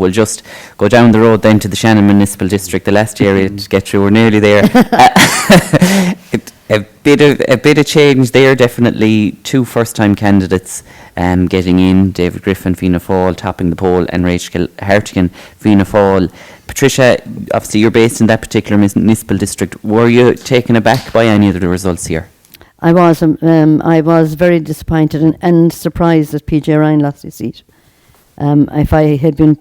we'll just go down the road then to the Shannon Municipal District, the last area to get through. We're nearly there. A bit of change there, definitely. 2 first-time candidates getting in: David Griffin, Fianna Fáil, topping the poll, and Rachel Hartigan, Fianna Fáil. Patricia, obviously you're based in that particular municipal district. Were you taken aback by any of the results here? I was very disappointed and surprised that PJ Ryan lost his seat. If I had been,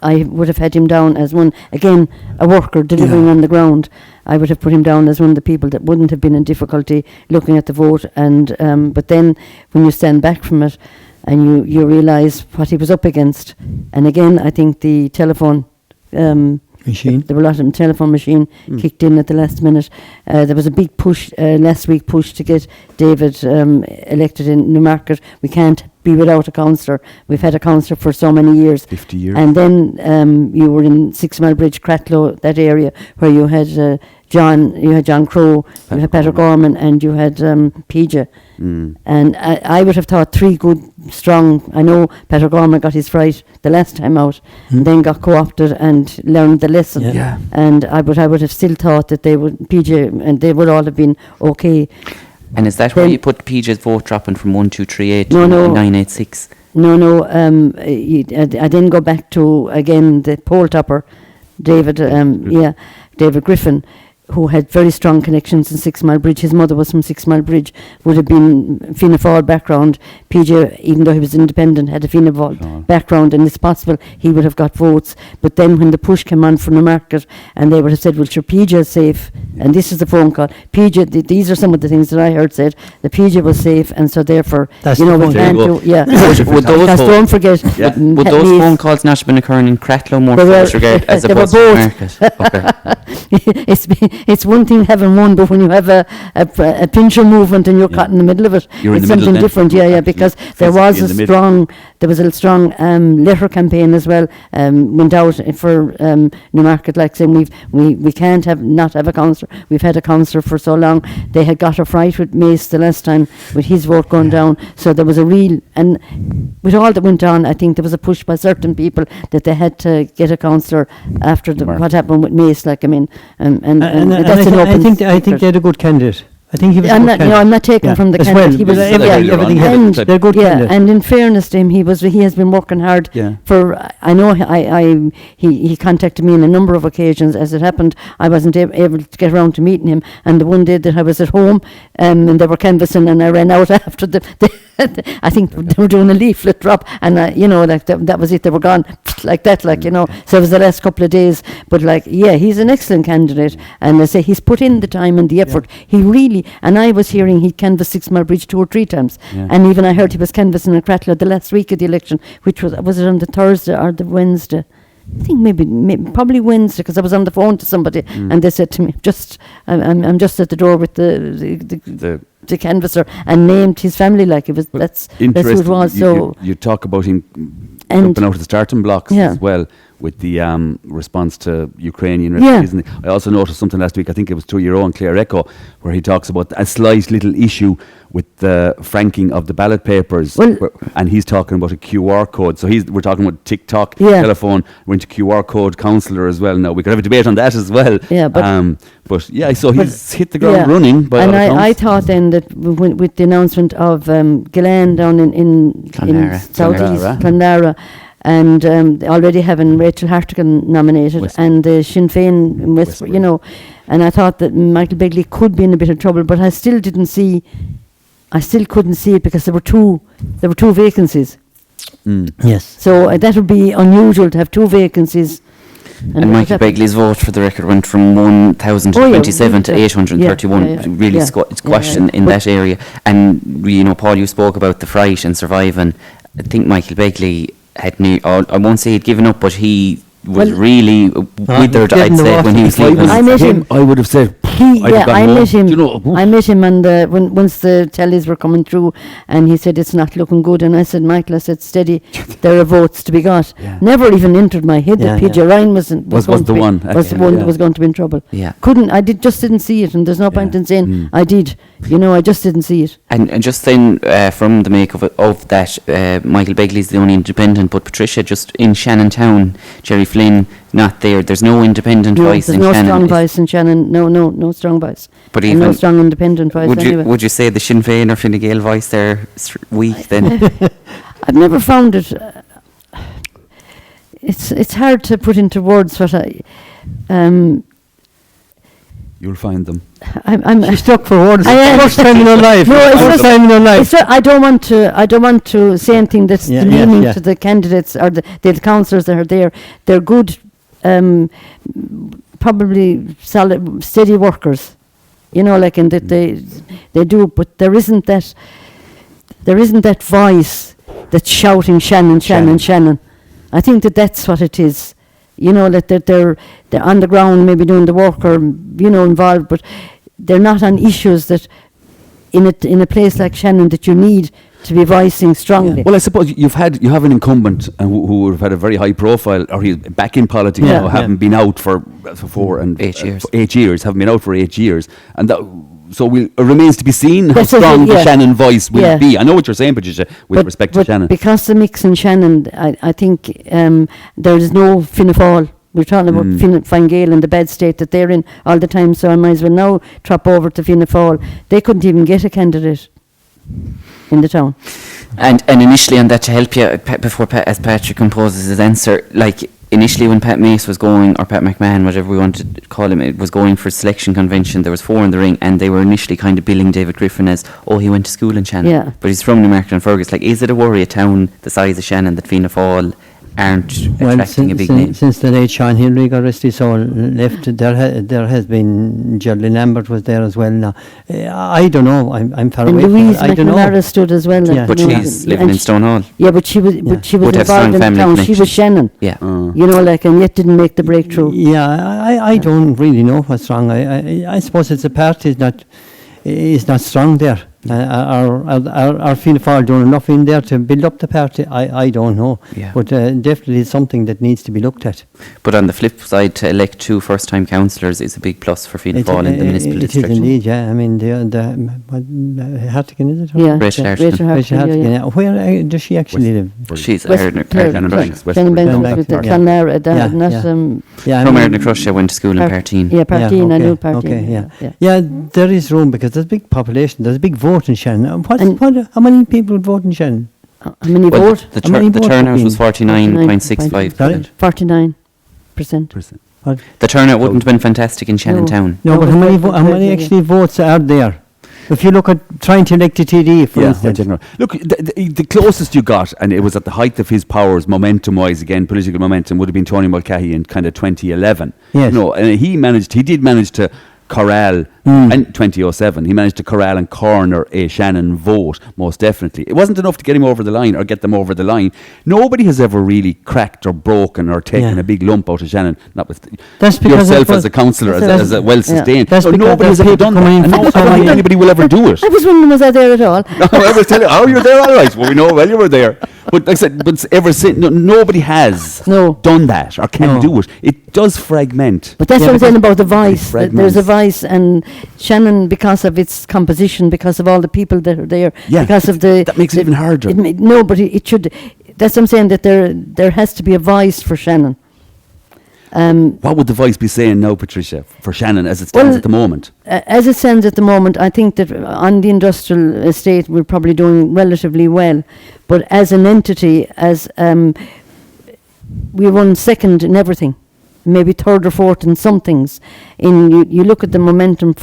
I would have had him down as one, again, a worker delivering on the ground. I would have put him down as one of the people that wouldn't have been in difficulty looking at the vote. And but then when you stand back from it and you realise what he was up against, and again, I think the telephone machine. There were a lot of telephone machine kicked in at the last minute. There was a big push last week to get David elected in Newmarket. We can't be without a councillor. We've had a councillor for so many years. 50 years. And then you were in 6 Mile Bridge, Cratloe, that area where you had John Crow, you had Peter Gorman, and you had PJ. And I would have thought 3 good, strong. I know Peter Gorman got his fright the last time out, and then got co-opted and learned the lesson. Yeah. And I would have still thought that they would PJ, and they would all have been okay. And is that where you put PJ's vote dropping from 1238 to 986? No. I then go back to again the poll topper, David Griffin, who had very strong connections in 6 Mile Bridge. His mother was from 6 Mile Bridge, would have been Fianna Fáil background. PJ, even though he was independent, had a Fianna Fáil background, and it's possible he would have got votes. But then when the push came on from the market, and they would have said, well, sure, PJ is safe, and this is the phone call. PJ, these are some of the things that I heard said, the PJ was safe, and so therefore, that's we can't do, don't forget. Would those phone calls not have been occurring in Cratloe more as opposed to the market? Okay. It's one thing having one, but when you have a pincher movement and you're caught in the middle of it, it's something different. Because there was a strong letter campaign as well. Went out for Newmarket, like saying we can't not have a councillor. We've had a councillor for so long. They had got a fright with Mace the last time with his vote going down. So there was a real, and with all that went on, I think there was a push by certain people that they had to get a councillor after what happened with Mace. Like I mean, and that's an open. I think they had a good candidate. I think he was. I'm not taking from the candidate. Well, he was everything. They're good candidate. And in fairness to him, he has been working hard for. I know he contacted me on a number of occasions. As it happened, I wasn't able to get around to meeting him. And the one day that I was at home, and they were canvassing, and I ran out after I think they were doing a leaflet drop, and that was it. They were gone like that, So it was the last couple of days. But he's an excellent candidate, and I say he's put in the time and the effort. He really. And I was hearing he canvassed 6 Mile Bridge 2 or 3 times, and even I heard he was canvassing in Cratloe the last week of the election, which was it on the Thursday or the Wednesday? I think maybe probably Wednesday, because I was on the phone to somebody, and they said to me, I'm just at the door with the canvasser, and named his family like it was. That's who it was. So you talk about him jumping out of the starting blocks as well with the response to Ukrainian refugees. I also noticed something last week. I think it was through your own Claire Echo, where he talks about a slight little issue with the franking of the ballot papers, and he's talking about a QR code. So we're talking about TikTok, telephone, went to QR code councillor as well. Now we could have a debate on that as well. So he's hit the ground running. And I thought then that with the announcement of Gillane down in southeast Clonlara, and already having Rachel Hartigan nominated, and Sinn Féin in Westbury, and I thought that Michael Begley could be in a bit of trouble, but I still couldn't see it because there were two vacancies. Yes. So that would be unusual to have 2 vacancies. And Michael Begley's vote, for the record, went from 1,027 to 831. Really squashed in that area. And Paul, you spoke about the fright and surviving. I think Michael Begley had I won't say he'd given up, but he was really withered, I'd say, when he was leaving. I met him. I would have said, I met him. I met him, and once the tellies were coming through, and he said, it's not looking good. And I said, Michael, steady, there are votes to be got. Never even entered my head that PJ Ryan was the one that was going to be in trouble. Yeah. Just didn't see it, and there's no point in saying I did. I just didn't see it. And just then, from the make of that, Michael Begley's the only independent, but Patricia, just in Shannon Town, Jerry Flynn, not there. There's no independent voice in Shannon. There's no strong voice in Shannon. No strong voice. But even no strong independent voice. Would you say the Sinn Féin or Fine Gael voice there is weak then? I've never found it. It's hard to put into words what I. You'll find them. I'm stuck for words. First time in her life. First time in her life. I don't want to say anything that's demeaning to the candidates or the councillors that are there. They're good, probably solid, steady workers. And that they do, but there isn't that voice that's shouting Shannon. I think that's what it is. That they're on the ground, maybe doing the work or involved, but they're not on issues that in a place like Shannon that you need to be voicing strongly. Well, I suppose you have an incumbent who would have had a very high profile, or he's back in politics now, haven't been out for 8 years. 8 years, haven't been out for 8 years, and that. So it remames to be seen how strong the Shannon voice will be. I know what you're saying, Patricia, with respect to Shannon. Because the mix in Shannon, I think there is no Fianna Fáil. We're talking about Fine Gael and the bad state that they're in all the time, so I might as well now trap over to Fianna Fáil. They couldn't even get a candidate in the town. And initially on that, to help you, before as Patrick composes his answer, like initially when Pat Mace was going, or Pat McMahon, whatever we want to call him, it was going for selection convention, there was 4 in the ring, and they were initially kind of billing David Griffin as, he went to school in Shannon, but he's from Newmarket and Fergus. Like, is it a worry, a town the size of Shannon, that Fianna Fáil aren't attracting a big name? Since the late Sean Henry got rest his soul left, there has been Geraldine Lambert was there as well now. I don't know. I'm far away from it. I don't know. Louise stood as well. But she's living in Stonehall. Yeah, but she was involved in the town. She was Shannon. Yeah. And yet didn't make the breakthrough. Yeah, I don't really know what's wrong. I suppose it's a party is not strong there. Our Fianna Fáil done enough in there to build up the party? I don't know. Yeah. But definitely it's something that needs to be looked at. But on the flip side, to elect 2 first-time councillors is a big plus for Fianna Fáil in the municipal district. It is indeed, yeah. I mean, Hartigan, is it? Yeah. Rachel Hartigan, yeah. Where does she actually live? She's Erdner From Erdner Crush, I went to school in Partine. Yeah, Partine, I knew Partine. Okay, yeah, there is room because there's a big population, there's a big vote in Shannon. How many people would vote in Shannon? How many vote? The turnout was 49.65%. 49%. The turnout wouldn't have been fantastic in Shannon Town. No, but how many actually votes are there? If you look at trying to elect a TD, for instance. Look, the closest you got, and it was at the height of his powers, momentum-wise, again, political momentum, would have been Tony Mulcahy in kind of 2011. Yes. And he did manage to corral, in 2007, he managed to corral and corner a Shannon vote, most definitely. It wasn't enough to get him over the line, or get them over the line. Nobody has ever really cracked or broken or taken a big lump out of Shannon, not with yourself as a councillor, as a well-sustained. So nobody has ever done that. And I don't think anybody will ever do it. I was wondering, was I there at all? I was telling you, you're there, all right. Well, we know well you were there. But like I said, ever since, nobody has done that or can do it. It does fragment. But that's what I'm saying about the voice. There's a voice, and Shannon, because of its composition, because of all the people that are there, because of that makes it even harder. But it should. That's what I'm saying, that there has to be a voice for Shannon. What would the voice be saying now, Patricia, for Shannon as it stands at the moment? As it stands at the moment, I think that on the industrial estate we're probably doing relatively well, but as an entity, as we run second in everything, maybe third or fourth in some things. You look at the momentum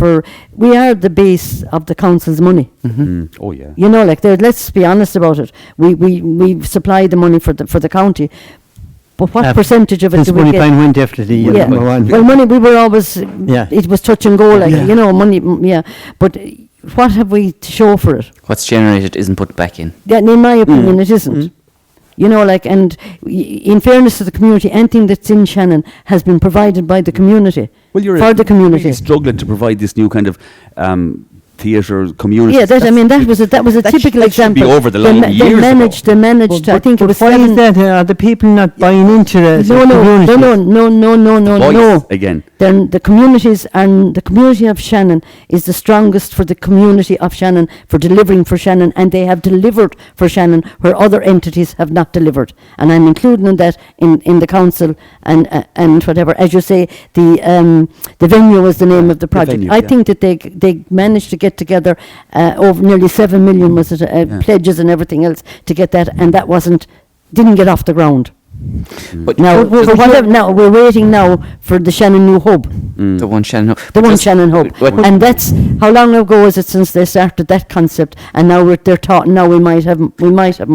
we are the base of the council's money. Mm-hmm. Oh yeah. Let's be honest about it. We supply the money for the county. But what percentage of it do we get? Money definitely. Well, money, we were always, it was touch and go, money, But what have we to show for it? What's generated isn't put back in. Yeah, in my opinion, it isn't. And in fairness to the community, anything that's in Shannon has been provided by the community, for the community. Really struggling to provide this new kind of theatre community. Yeah, that was a typical example. Should be over the line they managed. But I think it was. Why is that? Are the people not buying into the community? No. Again, then the communities and the community of Shannon is the strongest for the community of Shannon, for delivering for Shannon, and they have delivered for Shannon where other entities have not delivered. And I'm including in that in the council and whatever. As you say, the venue was the name of the project. venue, I think that they managed to get together over nearly 7 million was it, pledges and everything else to get that, and that didn't get off the ground. But Now, for whatever, now we're waiting now for the Shannon New Hub, the one Shannon Hub. the one Shannon Hub, what- and that's how long ago is it since they started that concept? And now they're talking. Now we might have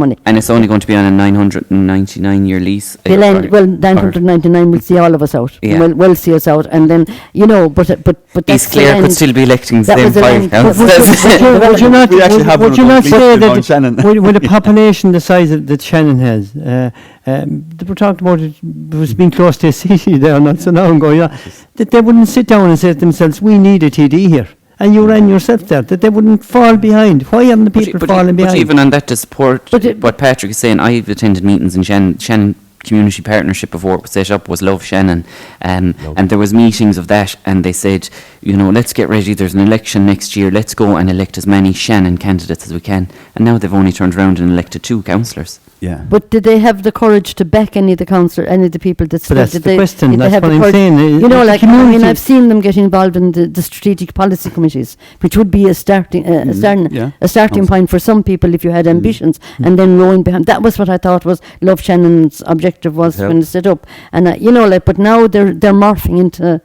money. And it's only going to be on a 999-year lease. They'll end, well, 999 will see all of us out. Yeah. Will see us out, and then but that's East the Clare end. could still be electing the That same was the five end. councillors. Would you not, We actually have would one you of not those say listed on that Shannon. with a population the size that Shannon has, they were talking about it was being close to a city there not so long ago, that they wouldn't sit down and say to themselves, we need a TD here. And you ran yourself there, that they wouldn't fall behind. Why haven't the people fallen behind? But even on that, to support But it- what Patrick is saying, I've attended meetings in Shannon Community Partnership before it was set up, was Love Shannon, and there was meetings of that, and they said, let's get ready, there's an election next year, let's go and elect as many Shannon candidates as we can. And now they've only turned around and elected 2 councillors. Yeah. But did they have the courage to back any of the people that But stood? that's Did the they, question, did they that's have what the I'm courage? saying, You know, the like, community- I've seen them get involved in the strategic policy committees, which would be a starting point for some people if you had ambitions, and then rowing behind. That was what I thought was Love Shannon's objective was when they set up. And but now they're morphing into.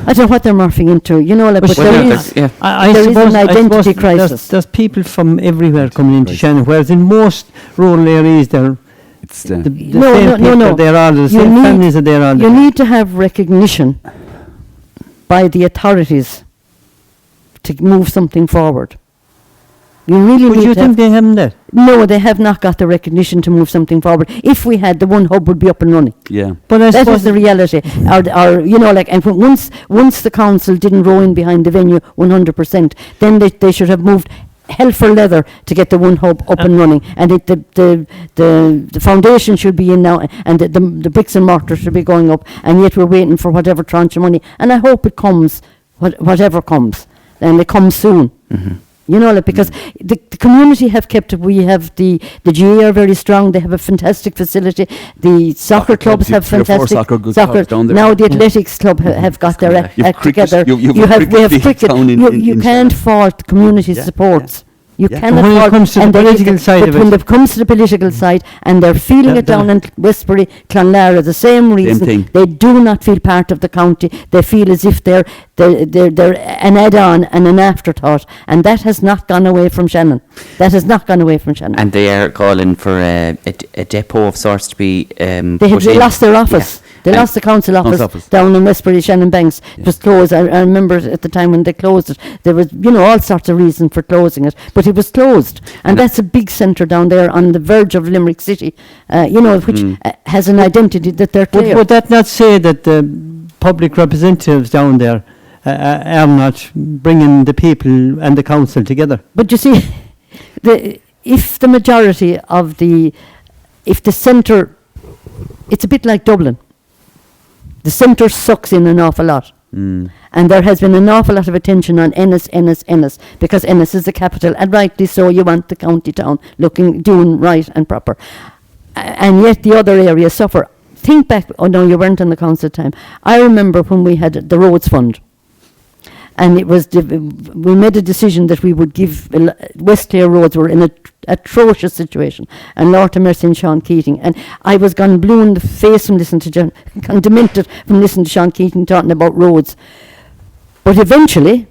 I don't know what they're morphing into, but there is yeah. there is an identity crisis. There's people from everywhere coming into Shannon, whereas in most rural areas, It's the No, same no, people no. are there all the You same need- families are there all the You time. need to have recognition by the authorities to move something forward. You really But need you to think have, they haven't that? no, they have not got the recognition to move something forward. If we had, the one hub would be up and running. Yeah. But I That suppose is the reality. And once the council didn't row in behind the venue 100%, then they should have moved hell for leather to get the one hub up and running. And the foundation should be in now, and the bricks and mortar should be going up. And yet we're waiting for whatever tranche of money. And I hope it comes, whatever comes, and it comes soon. Mm-hmm. Because the community have kept it. We have the GA are very strong. They have a fantastic facility. The soccer clubs have 3 or 4 fantastic good clubs down there. Now the athletics club have got their You've act cricket, together. you've We have cricket cricket. down in You can't Shannon. fault community Yeah, supports. You Yeah. cannot When it fault. comes to the and there is political side of when it- it comes to the political side, and they're feeling it down in Westbury, Clonlara, the same reason. thing. They do not feel part of the county. They feel as if they're an add-on and an afterthought, and that has not gone away from Shannon. That has not gone away from Shannon. And they are calling for a depot of sorts to be They lost their office. Yeah. They And lost the council office down in Westbury, Shannon Banks. It was closed. I remember at the time when they closed it, there was, all sorts of reasons for closing it, but it was closed. And that's a big centre down there on the verge of Limerick City, which has an identity that they're clear. Would that not say that the public representatives down there are not bringing the people and the council together? But you see, if the majority of if the centre, it's a bit like Dublin. The centre sucks in an awful lot. And there has been an awful lot of attention on Ennis, because Ennis is the capital, and rightly so. You want the county town doing right and proper. And yet the other areas suffer. Think back, no, you weren't on the council time. I remember when we had the roads fund. And it was, we made a decision that we would give, West Clare roads were in an atrocious situation. And Lord have mercy on Sean Keating. And I was gone blue in the face from listening to gone demented from listening to Sean Keating talking about roads. But eventually,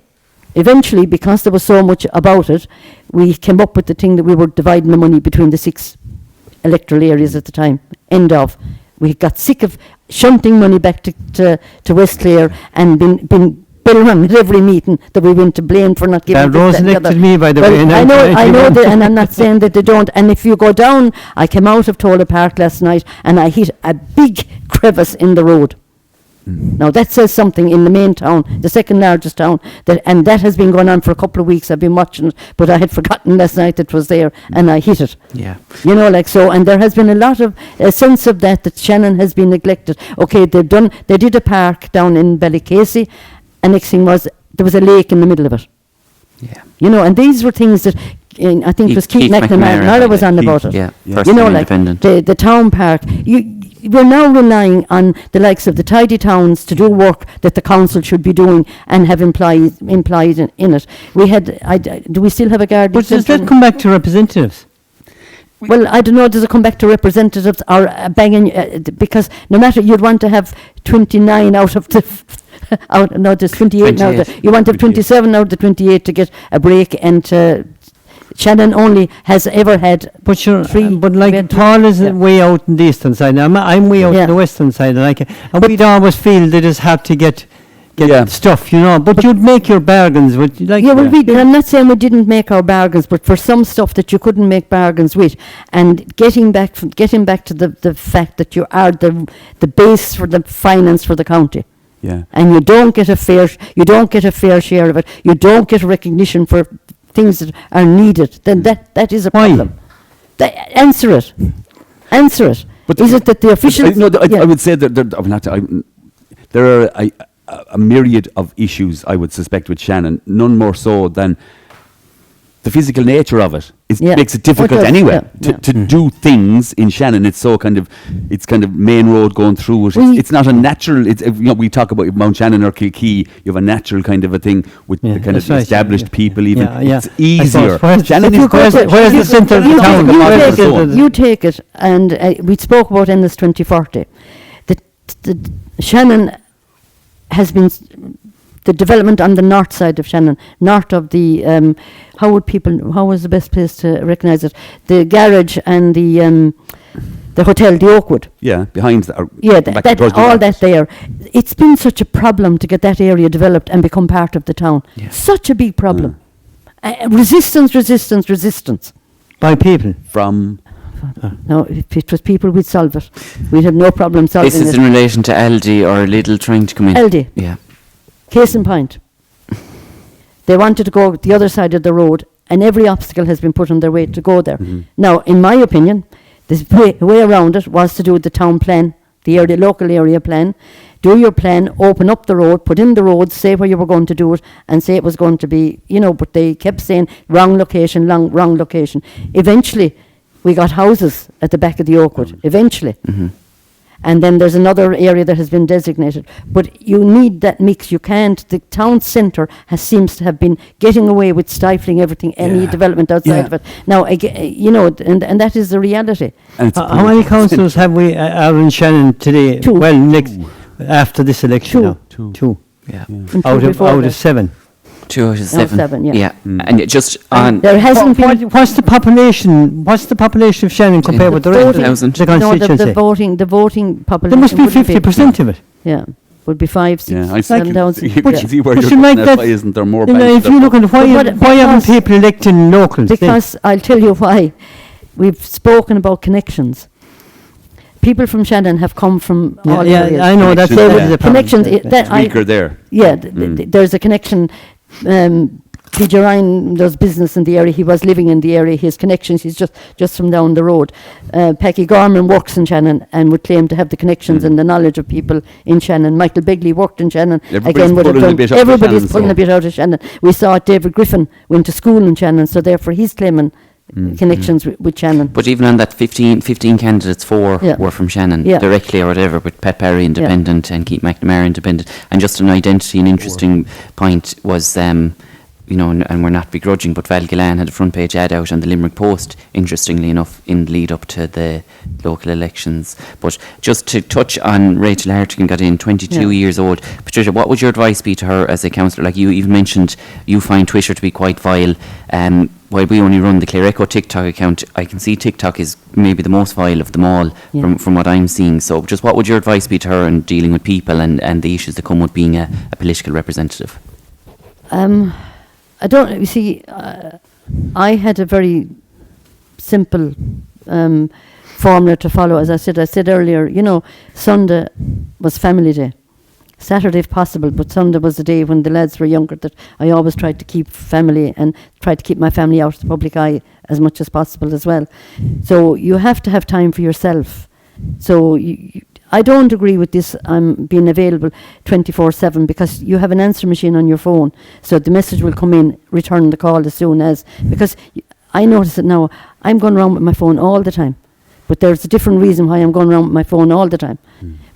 because there was so much about it, we came up with the thing that we were dividing the money between the 6 electoral areas at the time. End of. We got sick of shunting money back to West Clare and been Bill at every meeting that we went to blame for not giving. Rose elected me, by the way. I know that, and I'm not saying that they don't. And if you go down, I came out of Tola Park last night and I hit a big crevice in the road. Now that says something in the main town, the second largest town, and that has been going on for a couple of weeks. I've been watching it, but I had forgotten last night it was there, and I hit it. Yeah. You know, like so, and there has been a lot of a sense of that Shannon has been neglected. Okay, they did a park down in Ballycasey, and next thing was there was a lake in the middle of it. Yeah. You know, and these were things that I think it was Keith McNamara was on about it. Yeah. You know, like the town park. We're now relying on the likes of the tidy towns to do work that the council should be doing and have implied in it. We had. Do we still have a garden? But does that come back to representatives? Well, I don't know. Does it come back to representatives or banging? Because no matter, you'd want to have 29 out of the. There's 28 now. You want to have 27 out of the 28 to get a break, and Shannon only has ever had. But sure, three. but like Paul is way out in the eastern side. I'm way out in the western side, and we'd always feel that it's hard to get stuff, you know. But you'd make your bargains with, like. Yeah, well, I'm not saying we didn't make our bargains, but for some stuff that you couldn't make bargains with, and getting back to the fact that you are the base for the finance for the county. Yeah. And you don't get a fair share of it. You don't get recognition for things that are needed. Then that is a problem. Answer it. But is it that the officials? I would say that there are a myriad of issues, I would suspect, with Shannon. None more so than the physical nature of it. Makes it difficult anyway to do things in Shannon. It's so kind of main road going through it. It's not a natural. We talk about Mount Shannon or Kilkee. You have a natural kind of a thing with the kind of established people. Even it's easier. Shannon is where's the centre of the town? You take it, and we spoke about NS 2040. The Shannon has been. The development on the north side of Shannon, north of the, how was the best place to recognise it? The garage and the hotel, the Oakwood. Yeah, behind that. That there. It's been such a problem to get that area developed and become part of the town. Yeah. Such a big problem. Resistance. By people? From? No, if it was people, we'd solve it. We'd have no problem solving it. This is in relation to Aldi or Lidl trying to come in? Aldi. Yeah. Case in point, they wanted to go the other side of the road, and every obstacle has been put on their way to go there. Mm-hmm. Now, in my opinion, the way around it was to do the town plan, the local area plan. Do your plan, open up the road, put in the road, say where you were going to do it, and say it was going to be, but they kept saying wrong location. Eventually, we got houses at the back of the Oakwood, eventually. Mm-hmm. And then there's another area that has been designated. But you need that mix. You can't. The town centre seems to have been getting away with stifling everything, any development outside of it. Now, and that is the reality. How many councillors have we are in Shannon today? 2. Well, after this election 2. 2. Yeah. Out of 7. 2 out of 7. 7, yeah. Yeah. And just on... There hasn't been... What's the population? What's the population of Shannon compared with the rest of the constituency? No, the voting population... There must be 50% of it. Yeah. Would be 5, 6, 7,000. Yeah. But see where you're getting that. Why isn't there more banks? If you look at why haven't people electing locals? Because I'll tell you why. We've spoken about connections. People from Shannon have come from all areas. I know that's the connections. Weaker there. Yeah, there's a connection. P.J. Ryan does business in the area. He was living in the area. His connections, he's just from down the road. Packy Gorman works in Shannon and would claim to have the connections and the knowledge of people in Shannon. Michael Begley worked in Shannon. Everybody's pulling a bit out of Shannon. We saw it. David Griffin went to school in Shannon, so therefore he's claiming connections with Shannon. But even on that 15 candidates, 4 were from Shannon directly or whatever, with Pat Barry independent and Keith McNamara independent. And just an identity, an interesting point was, and we're not begrudging, but Val Gillan had a front page ad out on the Limerick Post, interestingly enough, in the lead up to the local elections. But just to touch on Rachel Hartigan, got in 22 years old. Patricia, what would your advice be to her as a councillor? Like you even mentioned, you find Twitter to be quite vile. While we only run the Clare Echo TikTok account, I can see TikTok is maybe the most vile of them all from what I'm seeing. So just what would your advice be to her in dealing with people and the issues that come with being a political representative? I don't, you see, I had a very simple formula to follow. As I said earlier, Sunday was family day. Saturday if possible, but Sunday was the day when the lads were younger that I always tried to keep family and tried to keep my family out of the public eye as much as possible as well. So you have to have time for yourself. So I don't agree with this being available 24/7, because you have an answer machine on your phone, so the message will come in, return the call as soon as, because I notice it now, I'm going around with my phone all the time, but there's a different reason why I'm going around with my phone all the time.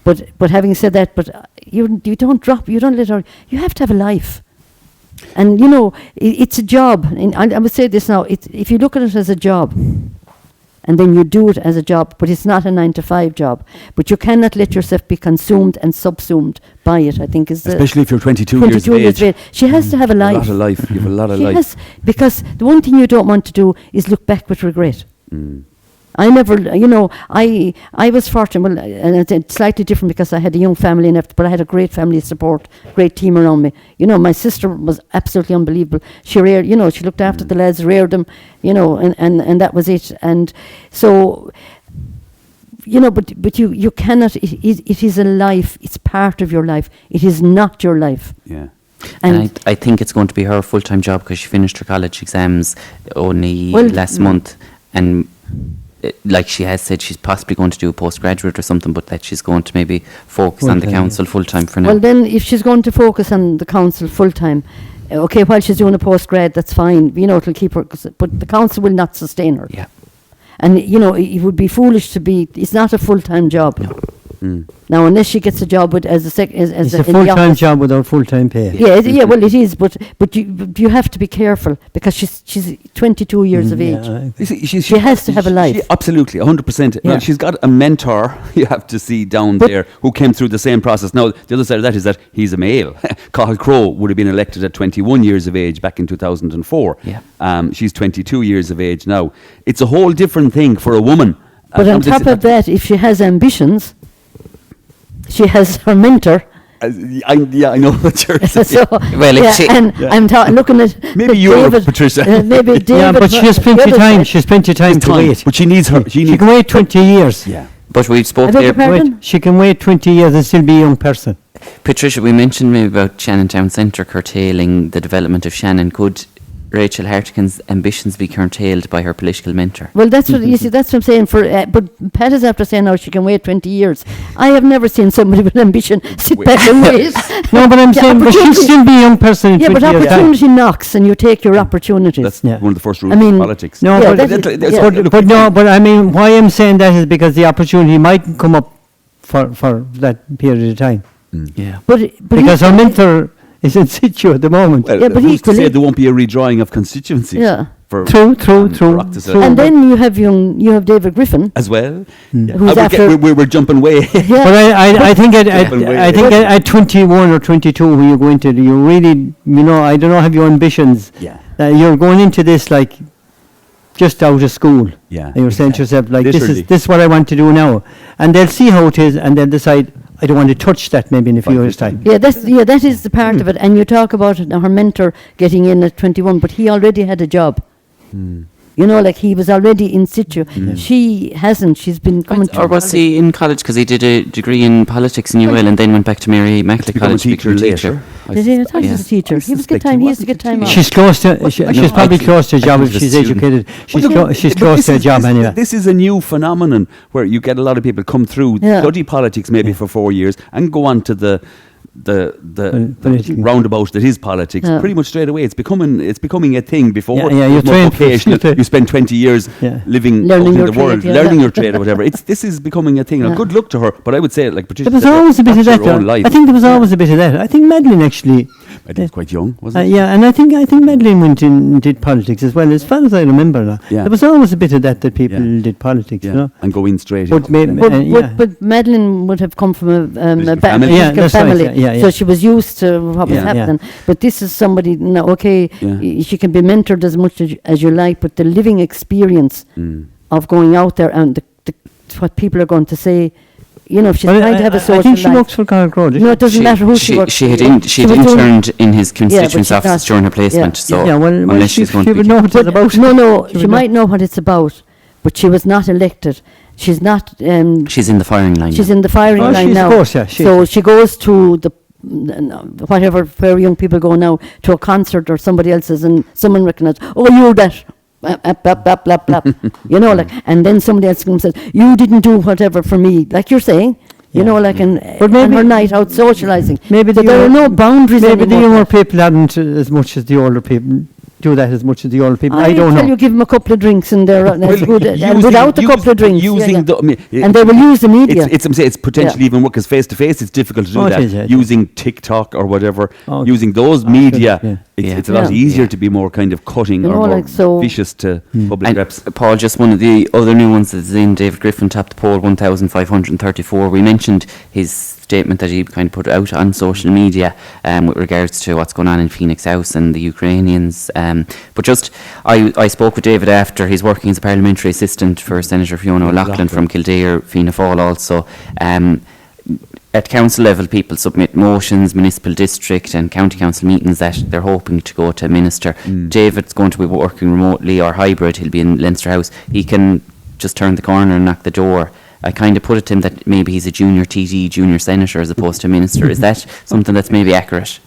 But having said that, but you don't drop, you don't let her, you have to have a life. And you know, it's a job, and I would say this now, if you look at it as a job, and then you do it as a job, but it's not a 9-to-5 job. But you cannot let yourself be consumed and subsumed by it, I think. Especially if you're 22 years of age. She has to have a life. A lot of life. You have a lot of life. She has, because the one thing you don't want to do is look back with regret. I never, you know, I was fortunate, well, and it's slightly different because I had a young family and everything, but I had a great family support, great team around me. You know, my sister was absolutely unbelievable. She reared, you know, she looked after the lads, reared them, you know, and that was it. And so, you know, but you cannot, it is a life, it's part of your life. It is not your life. Yeah. And I think it's going to be her full-time job, because she finished her college exams only last month, and like she has said, she's possibly going to do a postgraduate or something, but that she's going to maybe focus on the council full-time for now. Well, then if she's going to focus on the council full-time, okay, while she's doing a postgrad, that's fine, you know, it'll keep her, but the council will not sustain her. Yeah. And, you know, it would be foolish to be, it's not a full-time job. No. Now, unless she gets a job with as it's a a full-time job without full-time pay. Yeah, well, it is, but you have to be careful, because she's 22 years of age. She has to have a life. Absolutely, 100%. Yeah. Now, she's got a mentor, you have to see down there, who came through the same process. Now, the other side of that is that he's a male. Cathal Crowe would have been elected at 21 years of age back in 2004. Yeah. She's 22 years of age now. It's a whole different thing for a woman. But on top of that, if she has ambitions, she has her mentor. I know what you're saying. So, I'm looking at maybe you, Patricia. Maybe David. Yeah, but she has plenty of time. She has plenty of time to wait. But she needs her. She can wait 20 years. Yeah. But we spoke there. She can wait 20 years and still be a young person. Patricia, we mentioned maybe about Shannon Town Centre curtailing the development of Shannon. Could Rachel Hartigan's ambitions be curtailed by her political mentor? Well, that's what you see. That's what I'm saying. But Pat is after saying now she can wait 20 years. I have never seen somebody with ambition sit back and wait. No, but I'm saying, but she'll still be a young person in 20 years. Yeah, but opportunity knocks, and you take your opportunities. That's one of the first rules of politics. No, but I mean, why I'm saying that is because the opportunity might come up for that period of time. Yeah, but because her mentor is in situ at the moment. Well, but who's to say there won't be a redrawing of constituencies? Yeah. True. And then you have David Griffin as well. We're jumping way. Yeah. But I think at 21 or 22, when you go into it, you really, you know, I don't know, have your ambitions. Yeah. You're going into this like just out of school. Yeah. And you're saying to yourself, like, Literally. this is what I want to do now, and they'll see how it is, and they'll decide, I don't want to touch that maybe in a few years' time. Yeah, that is the part of it. And you talk about her mentor getting in at 21, but he already had a job. You know, like he was already in situ. She hasn't. She's been coming to. Or was he in college? Because he did a degree in politics in UL and then went back to Mary Immaculate College to become a teacher. I thought he was a teacher. He was good time. He used to get time off. She's close to. She's probably close to a job if she's educated. She's close to a job anyway. This is a new phenomenon where you get a lot of people come through, study politics maybe for 4 years, and go on to the roundabout that is politics pretty much straight away. It's becoming a thing. Before you're trained vocational. You spend 20 years living out in the world, learning your trade or whatever. This is becoming a thing. And good luck to her. But I would say, like Patricia, there was always a bit of that. I think there was always a bit of that. I think Madeleine actually. Madeleine's quite young, wasn't yeah, and I think Madeleine went in and did politics as well, as far as I remember. There was always a bit of that people did politics, you know, and go in straight. But Madeleine would have come from a family. family. So she was used to what was happening. But this is somebody, she can be mentored as much as you like, but the living experience of going out there and what people are going to say, you know, if she's trying to have a social life. I think she works for Cathal Crowe. No, it doesn't matter who she works for. She had interned in his constituency office during her placement, so unless she's going to be... know what it's about. No, she might know what it's about, but she was not elected. She's not... she's in the firing line. She's in the firing line now. Of course, so she goes to the where young people go now to a concert or somebody else's, and someone recognises, oh, you're that. Blah, blah, blah, blah. You know, like, and then somebody else comes and says, you didn't do whatever for me, like you're saying. You know, like, but maybe her night out socialising. Maybe there are no boundaries. Maybe anymore. the younger people haven't as much as the older people. Do that as much as the older people. I don't know. You give them a couple of drinks and they're and without a couple of drinks, and they will use the media. It's potentially even work, because face to face it's difficult to do that. Using TikTok or whatever, using those media, it's a lot easier to be more kind of cutting or more vicious to public reps. Paul, just one of the other new ones that's in, David Griffin topped the poll 1,534. We mentioned his statement that he kind of put out on social media with regards to what's going on in Phoenix House and the Ukrainians. But just, I spoke with David after. He's working as a parliamentary assistant for Senator Fiona O'Loughlin from Kildare, Fianna Fáil also. At council level, people submit motions, municipal district and county council meetings that they're hoping to go to minister. David's going to be working remotely or hybrid. He'll be in Leinster House. He can just turn the corner and knock the door. I kind of put it to him that maybe he's a junior TD, junior senator as opposed to a minister. Is that something that's maybe accurate?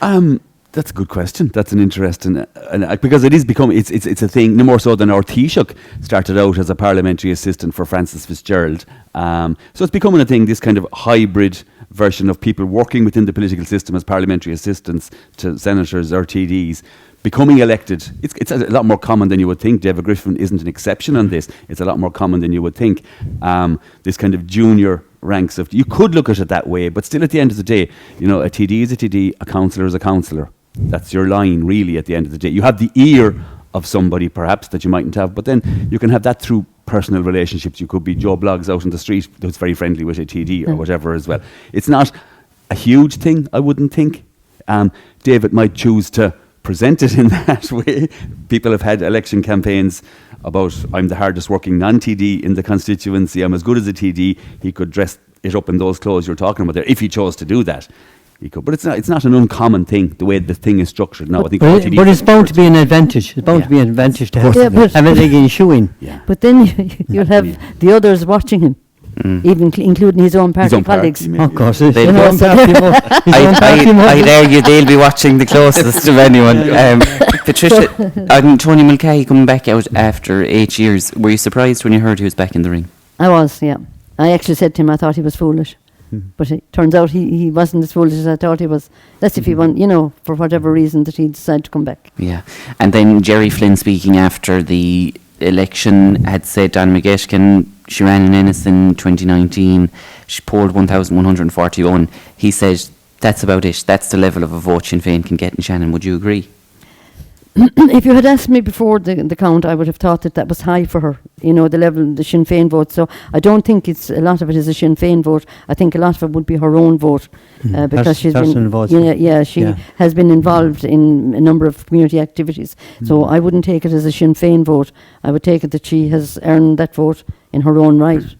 That's a good question. That's an interesting, because it is becoming, it's a thing, no more so than our Taoiseach started out as a parliamentary assistant for Francis Fitzgerald. So it's becoming a thing, this kind of hybrid version of people working within the political system as parliamentary assistants to senators or TDs. Becoming elected, it's a lot more common than you would think. David Griffin isn't an exception on this. It's a lot more common than you would think. This kind of junior ranks of, you could look at it that way, but still at the end of the day, you know, a TD is a TD, a councillor is a councillor. That's your line, really, at the end of the day. You have the ear of somebody, perhaps, that you mightn't have, but then you can have that through personal relationships. You could be Joe Bloggs out on the street who's very friendly with a TD or whatever as well. It's not a huge thing, I wouldn't think. David might choose to present it in that way. People have had election campaigns about, I'm the hardest working non-TD in the constituency, I'm as good as a TD. He could dress it up in those clothes you're talking about there, if he chose to do that. He could, but it's not an uncommon thing, the way the thing is structured now. I think but it's bound to be an advantage. It's bound to be an advantage to have a leg in shoeing. But then you'll have the others watching him. Even including his own party colleagues. Of course. I'd argue they'll be watching the closest of anyone. Patricia, Tony Mulcahy coming back out after 8 years. Were you surprised when you heard he was back in the ring? I was, yeah. I actually said to him I thought he was foolish. But it turns out he wasn't as foolish as I thought he was. That's if he won, you know, for whatever reason that he decided to come back. Yeah. And then Jerry Flynn, speaking after the election, had said Don McGetkin, she ran in Ennis in 2019, she polled 1,141. He said that's about it. That's the level of a vote Sinn Féin can get in Shannon. Would you agree? If you had asked me before the count, I would have thought that was high for her, you know, the level, the Sinn Féin vote. So I don't think a lot of it is a Sinn Féin vote. I think a lot of it would be her own vote, because she's been, has been involved in a number of community activities. So I wouldn't take it as a Sinn Féin vote. I would take it that she has earned that vote in her own right.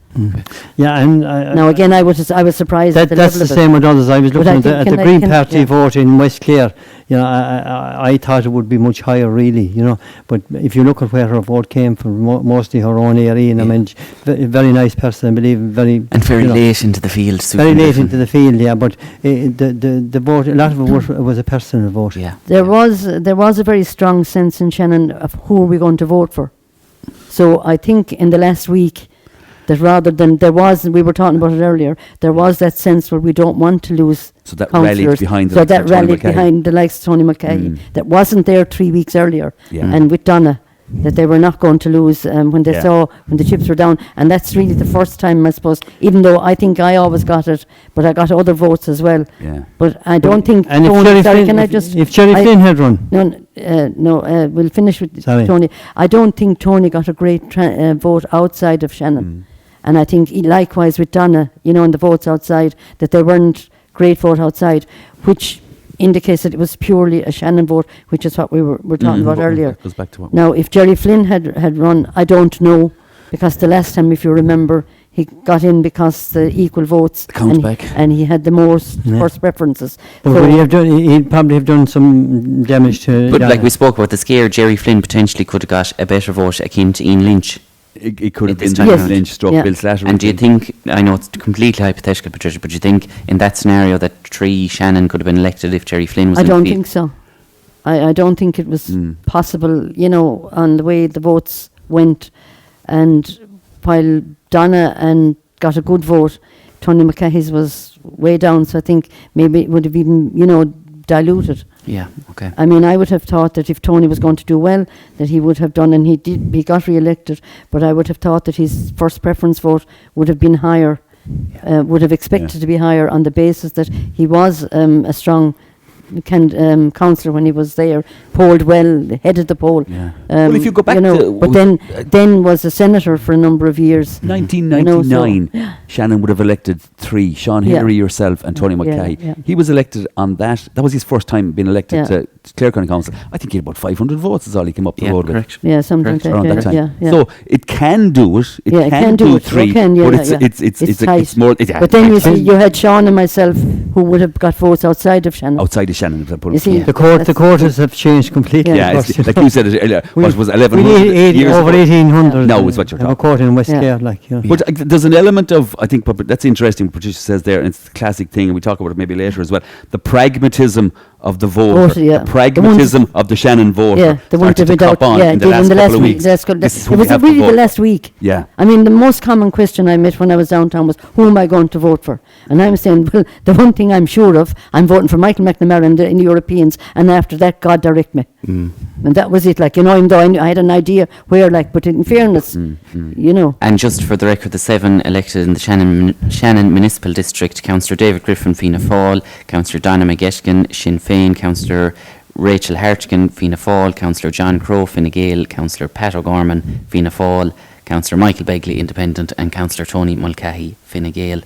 Yeah, and now again, I was surprised. That's the same with others. I was looking at the Green Party vote in West Clare. You know, I thought it would be much higher, really. You know, but if you look at where her vote came from, mostly her own area, and I mean, very nice person, I believe, very late into the field. Very late into the field, yeah. But the vote, a lot of it was a personal vote. Yeah, there was a very strong sense in Shannon of who are we going to vote for. So I think in the last week, that rather than we were talking about it earlier, there was that sense where we don't want to lose councillors. Behind behind the likes of Tony Mulcahy that wasn't there 3 weeks earlier, and with Donna, that they were not going to lose when they saw when the chips were down, and that's really the first time, I suppose. Even though I think I always got it, but I got other votes as well. Yeah. But I don't think. And if Jerry Flynn had run, we'll finish with Tony. I don't think Tony got a great vote outside of Shannon. And I think likewise with Donna, you know, in the votes outside, that they weren't great vote outside, which indicates that it was purely a Shannon vote, which is what we were talking about earlier. Goes back to what now, if Jerry Flynn had run, I don't know, because the last time, if you remember, he got in because the equal votes, and he had the most first preferences. But so he'd probably have done some damage to. But like we spoke about the scare, Jerry Flynn potentially could have got a better vote akin to Ian Lynch. It could have At this been time Dan round. Lynch stroke Yeah. Bill Slattery. And do you think, I know it's completely hypothetical, Patricia, but do you think in that scenario that 3 Shannon could have been elected if Jerry Flynn was I in the don't field? think so. I don't think it was possible, you know, on the way the votes went. And while Donna and got a good vote, Tony McCahey's was way down. So I think maybe it would have been, you know, diluted. Yeah, okay. I mean, I would have thought that if Tony was going to do well, that he would have done, and he got re-elected, but I would have thought that his first preference vote would have been higher, would have expected to be higher on the basis that he was a strong councillor when he was there, polled well, headed the poll. Yeah. Well, if you go back you know, to- but then was a senator for a number of years. 1999, you know, Shannon would have elected 3, Sean Yeah. Hillary, yourself and Tony McKay. yeah. He was elected on that was his first time being elected Yeah. to Clare County Council. I think he had about 500 votes is all he came up the Yeah, road with. correct. Yeah, something Correct. like Around that. that time. Yeah. So it can do it. It Yeah, it can do it. 3, It can, yeah, but yeah. it's tight. more. But then you see, you had Sean and myself who would have got votes outside of Shannon. outside of Shannon. If I put You it. see, Yeah. The quotas have changed completely. Yeah, of it's, course. like you said it earlier, what was We 1100 need years over ago. 1800. No, is what you're have a talking quota in West Yeah. Clare, like, you know. But there's an element of, I think, that's interesting, Patricia says there, and it's the classic thing, and we talk about it maybe later as well, the pragmatism of the voter, Yeah. the pragmatism of the Shannon voter. Yeah, the one started to without, cop on yeah, in the did last couple of week. weeks. This This is who it we was have to really the vote. last week. Yeah. I mean, the most common question I met when I was downtown was, who am I going to vote for? And I'm saying, well, the one thing I'm sure of, I'm voting for Michael McNamara in the Europeans, and after that, God direct me. And that was it, like, you know, even though I had an idea where, like, but in fairness, you know. And just for the record, the 7 elected in the Shannon Municipal District, Councillor David Griffin, Fianna Fáil, Councillor Donna McGettigan, Sinn Féin, Councillor Rachel Hartigan, Fianna Fáil, Councillor John Crowe, Fine Gael, Councillor Pat O'Gorman, Fianna Fáil, Councillor Michael Begley, Independent, and Councillor Tony Mulcahy, Fine Gael.